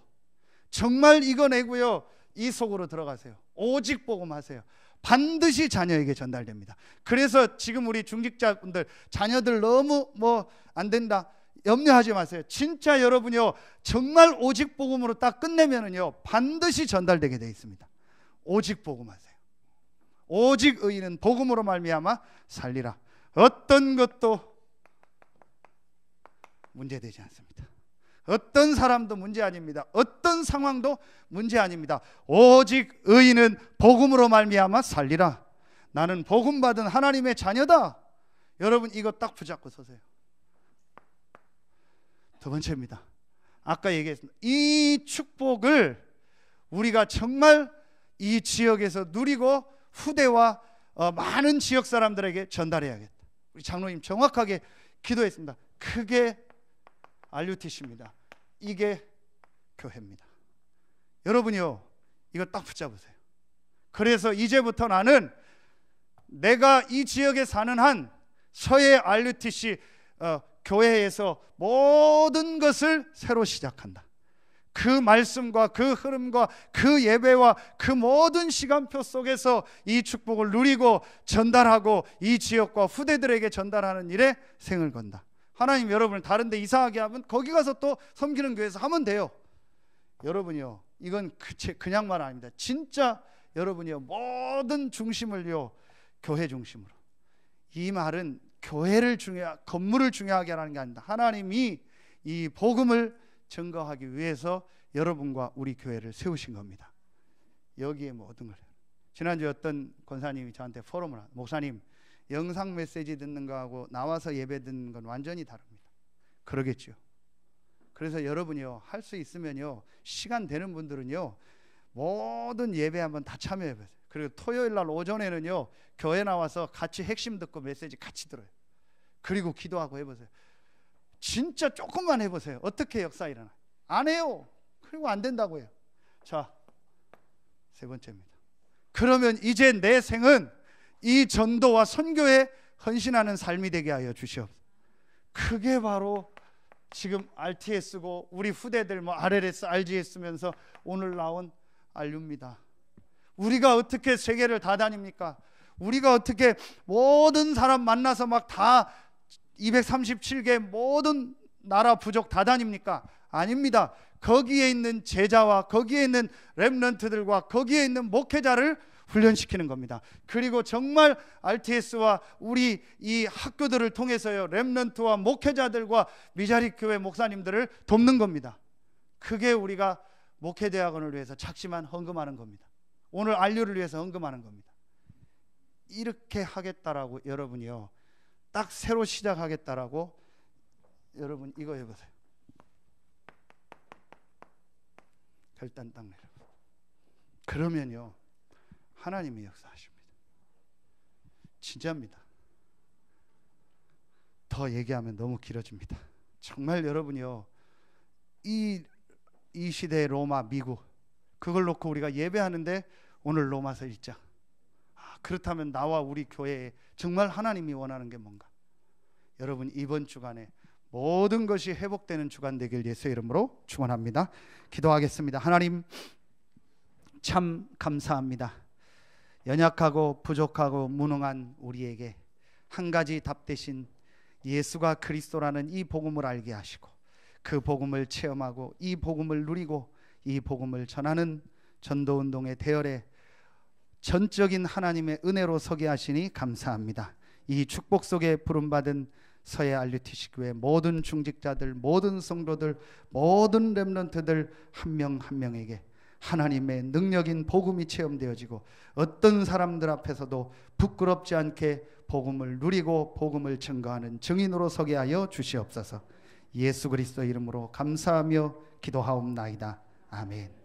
정말 이거 내고요, 이 속으로 들어가세요. 오직 복음 하세요. 반드시 자녀에게 전달됩니다. 그래서 지금 우리 중직자분들 자녀들 너무 안 된다 염려하지 마세요. 진짜 여러분이요, 정말 오직 복음으로 딱 끝내면은요, 반드시 전달되게 되어 있습니다. 오직 복음하세요. 오직 의인은 복음으로 말미암아 살리라. 어떤 것도 문제되지 않습니다. 어떤 사람도 문제 아닙니다. 어떤 상황도 문제 아닙니다. 오직 의인은 복음으로 말미암아 살리라. 나는 복음 받은 하나님의 자녀다. 여러분 이거 딱 붙잡고 서세요. 두 번째입니다. 아까 얘기했습니다. 이 축복을 우리가 정말 이 지역에서 누리고 후대와 많은 지역 사람들에게 전달해야겠다. 우리 장로님 정확하게 기도했습니다. 그게 RUTC입니다. 이게 교회입니다. 여러분이요, 이거 딱 붙잡으세요. 그래서 이제부터 나는 내가 이 지역에 사는 한 서해 RUTC 교회에서 모든 것을 새로 시작한다. 그 말씀과 그 흐름과 그 예배와 그 모든 시간표 속에서 이 축복을 누리고 전달하고 이 지역과 후대들에게 전달하는 일에 생을 건다. 하나님 여러분을 다른 데 이사하게 하면 거기 가서 또 섬기는 교회에서 하면 돼요. 여러분이요, 이건 그냥 말 아닙니다. 진짜 여러분이요, 모든 중심을요 교회 중심으로. 이 말은 교회를 건물을 중요하게 하는 게 아닙니다. 하나님이 이 복음을 증거하기 위해서 여러분과 우리 교회를 세우신 겁니다. 여기에 모든 걸. 지난주에 어떤 권사님이 저한테 포럼을 하고, 목사님 영상 메시지 듣는 거하고 나와서 예배 듣는 건 완전히 다릅니다. 그러겠죠. 그래서 여러분이요, 할 수 있으면요, 시간 되는 분들은요 모든 예배 한번 다 참여해 보세요. 그리고 토요일 날 오전에는요 교회 나와서 같이 핵심 듣고 메시지 같이 들어요. 그리고 기도하고 해보세요. 진짜 조금만 해보세요. 어떻게 역사 일어나? 안 해요. 그리고 안 된다고 해요. 자, 세 번째입니다. 그러면 이제 내 생은 이 전도와 선교에 헌신하는 삶이 되게 하여 주시옵소서. 그게 바로 지금 RTS고 우리 후대들 뭐 RLS, RGS 쓰면서 오늘 나온 RU입니다. 우리가 어떻게 세계를 다 다닙니까? 우리가 어떻게 모든 사람 만나서 막 다 237개 모든 나라 부족 다 다닙니까? 아닙니다. 거기에 있는 제자와 거기에 있는 렘넌트들과 거기에 있는 목회자를 훈련시키는 겁니다. 그리고 정말 RTS와 우리 이 학교들을 통해서요 렘넌트와 목회자들과 미자립 교회 목사님들을 돕는 겁니다. 그게 우리가 목회대학원을 위해서 작지만 헌금하는 겁니다. 오늘 RU를 위해서 헌금하는 겁니다. 이렇게 하겠다라고 여러분이요 딱 새로 시작하겠다라고 여러분 이거 해보세요. 결단 딱 내려. 그러면요 하나님이 역사하십니다. 진짜입니다. 더 얘기하면 너무 길어집니다. 정말 여러분이요 이 시대의 로마, 미국 그걸 놓고 우리가 예배하는데 오늘 로마서 1장. 그렇다면 나와 우리 교회에 정말 하나님이 원하는 게 뭔가? 여러분 이번 주간에 모든 것이 회복되는 주간 되길 예수의 이름으로 축원합니다. 기도하겠습니다. 하나님 참 감사합니다. 연약하고 부족하고 무능한 우리에게 한 가지 답 대신 예수가 그리스도라는 이 복음을 알게 하시고 그 복음을 체험하고 이 복음을 누리고 이 복음을 전하는 전도운동의 대열에 전적인 하나님의 은혜로 서게 하시니 감사합니다. 이 축복 속에 부름받은 서해 RUTC 교회 모든 중직자들, 모든 성도들, 모든 렘넌트들 한 명 한 명에게 하나님의 능력인 복음이 체험되어지고 어떤 사람들 앞에서도 부끄럽지 않게 복음을 누리고 복음을 증거하는 증인으로 서게 하여 주시옵소서. 예수 그리스도 이름으로 감사하며 기도하옵나이다. 아멘.